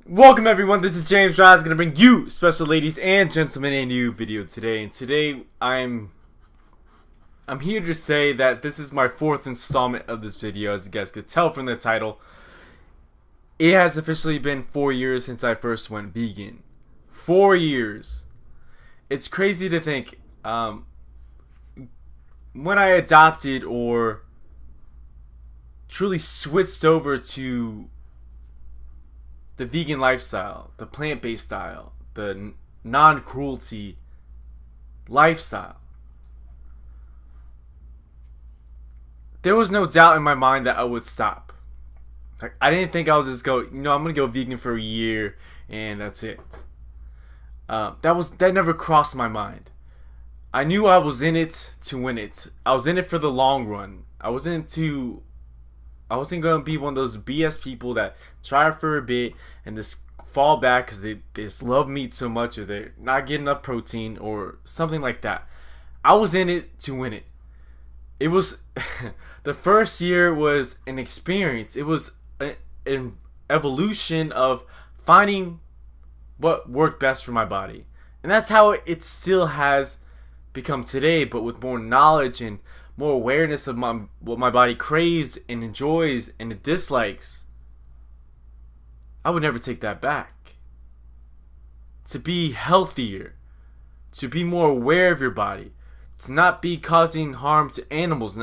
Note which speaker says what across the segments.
Speaker 1: Welcome everyone, this is Jamesrise, gonna bring you, special ladies and gentlemen, a new video today. And today I'm here to say that this is my fourth installment of this video. As you guys could tell from the title, it has officially been 4 years since I first went vegan. 4 years. It's crazy to think when I adopted or truly switched over to the vegan lifestyle, the plant-based style, the non-cruelty lifestyle. There was no doubt in my mind that I would stop. Like, I didn't think I was just I'm gonna go vegan for a year and that's it. That never crossed my mind. I knew I was in it to win it. I was in it for the long run. I wasn't gonna be one of those BS people that try for a bit and just fall back because they just love meat so much, or they're not getting enough protein or something like that. I was in it to win it. It was the first year was an experience. It was an evolution of finding what worked best for my body, and that's how it still has become today, but with more knowledge and more awareness of what my body craves and enjoys and it dislikes. I would never take that back. To be healthier, to be more aware of your body, to not be causing harm to animals,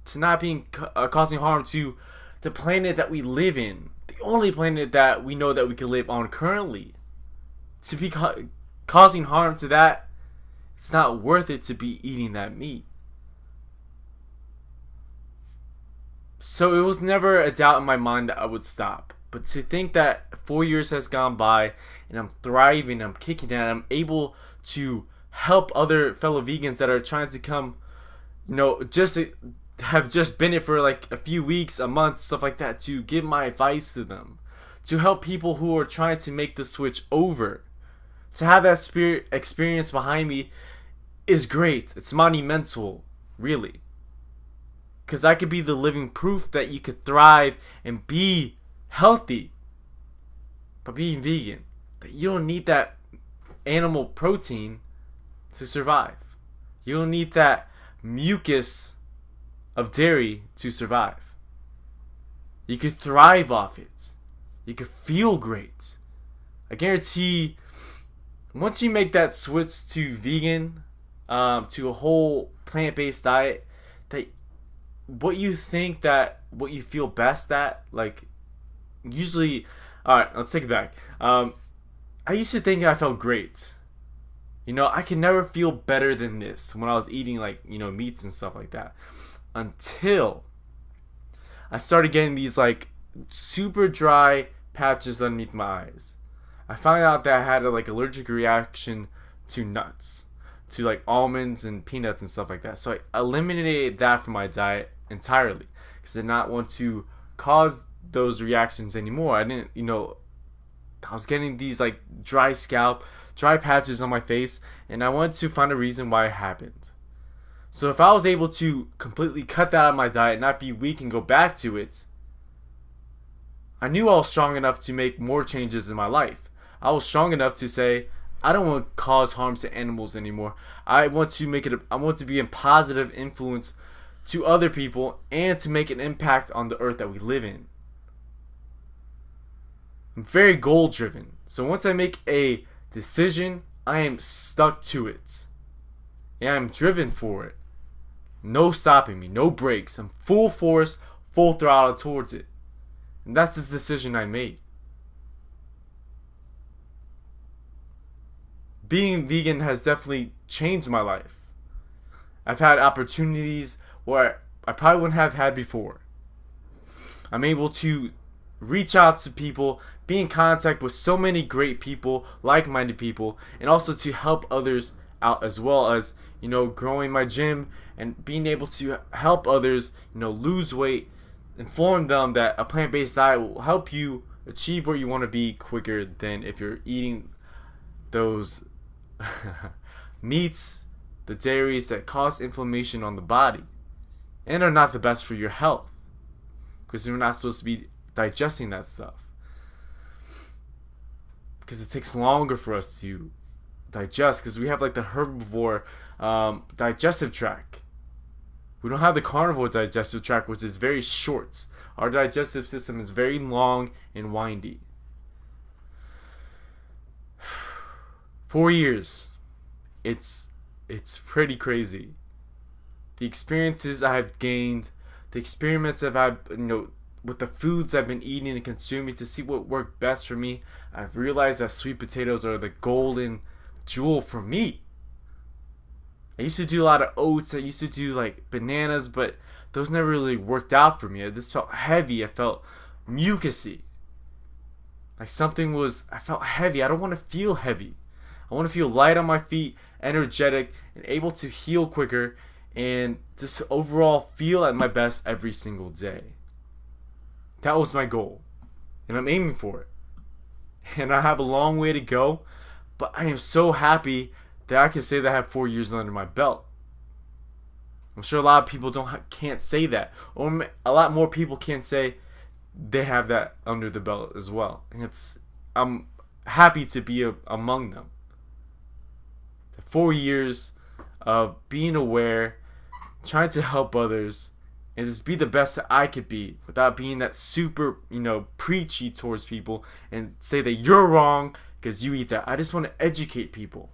Speaker 1: to not be causing harm to the planet that we live in, the only planet that we know that we can live on currently. To be causing harm to that, it's not worth it to be eating that meat. So it was never a doubt in my mind that I would stop. But to think that 4 years has gone by and I'm thriving, I'm kicking it, I'm able to help other fellow vegans that are trying to come, just have just been it for like a few weeks, a month, stuff like that, to give my advice to them, to help people who are trying to make the switch over, to have that experience behind me is great. It's monumental, really. Because I could be the living proof that you could thrive and be healthy by being vegan. That you don't need that animal protein to survive. You don't need that mucus of dairy to survive. You could thrive off it. You could feel great. I guarantee once you make that switch to vegan, to a whole plant-based diet, that what you feel best at, like, usually, alright, let's take it back. I used to think I felt great. I could never feel better than this when I was eating, like, meats and stuff like that. Until I started getting these, like, super dry patches underneath my eyes. I found out that I had a, like, allergic reaction to nuts, to, like, almonds and peanuts and stuff like that. So I eliminated that from my diet entirely because I did not want to cause those reactions anymore. I didn't, I was getting these, like, dry scalp, dry patches on my face, and I wanted to find a reason why it happened. So if I was able to completely cut that out of my diet, not be weak and go back to it, I knew I was strong enough to make more changes in my life. I was strong enough to say, I don't want to cause harm to animals anymore. I want to be a positive influence to other people and to make an impact on the earth that we live in. I'm very goal driven. So once I make a decision, I am stuck to it. And I'm driven for it. No stopping me, no brakes. I'm full force, full throttle towards it. And that's the decision I made. Being vegan has definitely changed my life. I've had opportunities where I probably wouldn't have had before. I'm able to reach out to people, be in contact with so many great people, like-minded people, and also to help others out, as well as, growing my gym and being able to help others, lose weight, inform them that a plant-based diet will help you achieve where you want to be quicker than if you're eating those meats, the dairies that cause inflammation on the body and are not the best for your health, because you're not supposed to be digesting that stuff. because it takes longer for us to digest, because we have like the herbivore digestive tract. We don't have the carnivore digestive tract, which is very short. Our digestive system is very long and windy. 4 years. It's pretty crazy. The experiences I have gained, the experiments I've had, with the foods I've been eating and consuming to see what worked best for me, I've realized that sweet potatoes are the golden jewel for me. I used to do a lot of oats. I used to do like bananas, but those never really worked out for me. This felt heavy. I felt mucusy. Like I felt heavy. I don't want to feel heavy. I want to feel light on my feet, energetic, and able to heal quicker, and just overall feel at my best every single day. That was my goal, and I'm aiming for it. And I have a long way to go, but I am so happy that I can say that I have 4 years under my belt. I'm sure a lot of people can't say that, or a lot more people can't say they have that under the belt as well. And I'm happy to be among them. 4 years of being aware, trying to help others, and just be the best that I could be without being that super, preachy towards people and say that you're wrong because you eat that. I just want to educate people.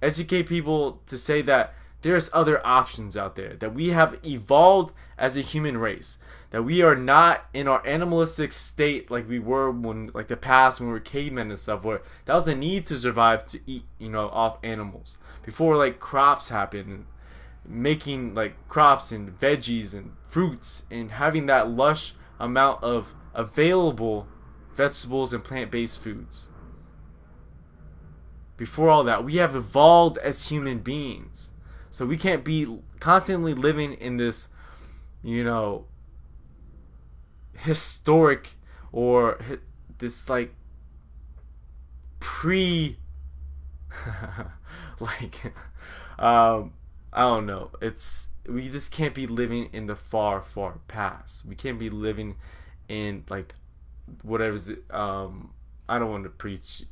Speaker 1: Educate people to say that there's other options out there, that we have evolved as a human race, that we are not in our animalistic state like we were when, like the past, when we were cavemen and stuff, where that was the need to survive, to eat, off animals. Before like crops happened, making like crops and veggies and fruits and having that lush amount of available vegetables and plant-based foods. Before all that, we have evolved as human beings. So we can't be constantly living in this, historic or this like I don't know. We just can't be living in the far, far past. We can't be living in like whatever's I don't want to preach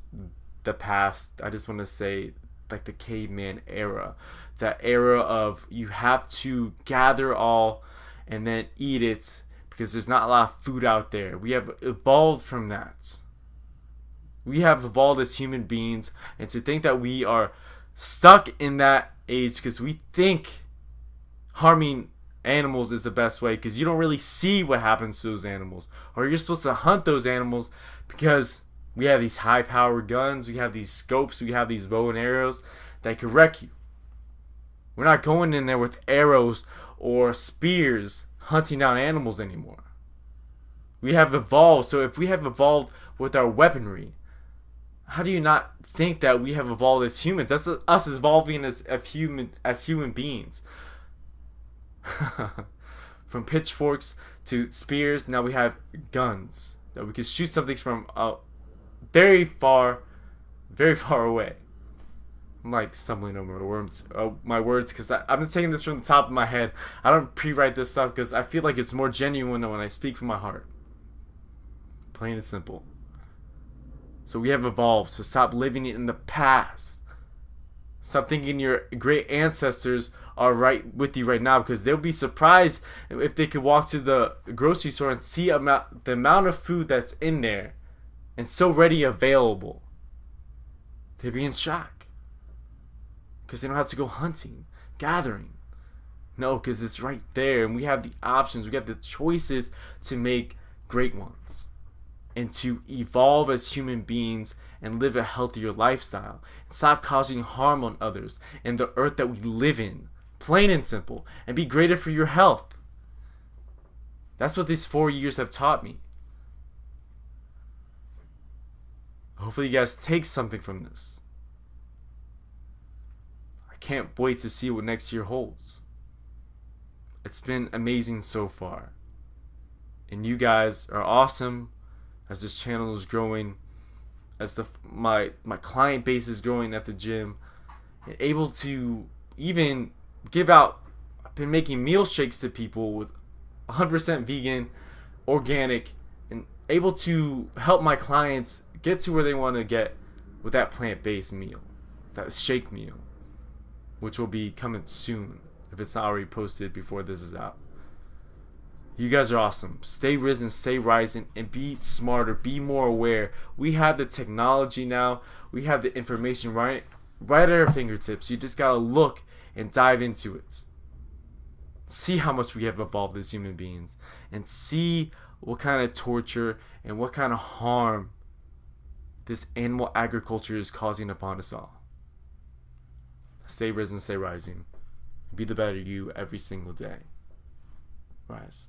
Speaker 1: the past. I just want to say like the caveman era. That era of you have to gather all and then eat it because there's not a lot of food out there. We have evolved from that. We have evolved as human beings, and to think that we are stuck in that age because we think harming animals is the best way, because you don't really see what happens to those animals, or you're supposed to hunt those animals because we have these high powered guns, we have these scopes, we have these bow and arrows that could wreck you. We're not going in there with arrows or spears hunting down animals anymore. We have evolved. So if we have evolved with our weaponry, how do you not think that we have evolved as humans? That's us evolving as human beings. From pitchforks to spears, now we have guns that we can shoot something from very far away. I'm like stumbling over my words because I'm just saying this from the top of my head. I don't pre-write this stuff because I feel like it's more genuine when I speak from my heart. Plain and simple. So we have evolved. So stop living in the past. Stop thinking your great ancestors are right with you right now, because they'll be surprised if they could walk to the grocery store and see the amount of food that's in there and so ready available. They'd be in shock. Because they don't have to go hunting, gathering. No, because it's right there, and we have the options, we have the choices to make great ones, and to evolve as human beings and live a healthier lifestyle, and stop causing harm on others and the earth that we live in, plain and simple, and be greater for your health. That's what these 4 years have taught me. Hopefully you guys take something from this. Can't wait to see what next year holds. It's been amazing so far, and you guys are awesome as this channel is growing, as my client base is growing at the gym, and able to even give out. I've been making meal shakes to people with 100% vegan, organic, and able to help my clients get to where they want to get with that plant-based meal, that shake meal, which will be coming soon if it's not already posted before this is out. You guys are awesome. Stay risen, stay rising, and be smarter, be more aware. We have the technology now. We have the information right at our fingertips. You just gotta look and dive into it. See how much we have evolved as human beings, and see what kind of torture and what kind of harm this animal agriculture is causing upon us all. Stay risen, stay rising. Be the better you every single day. Rise.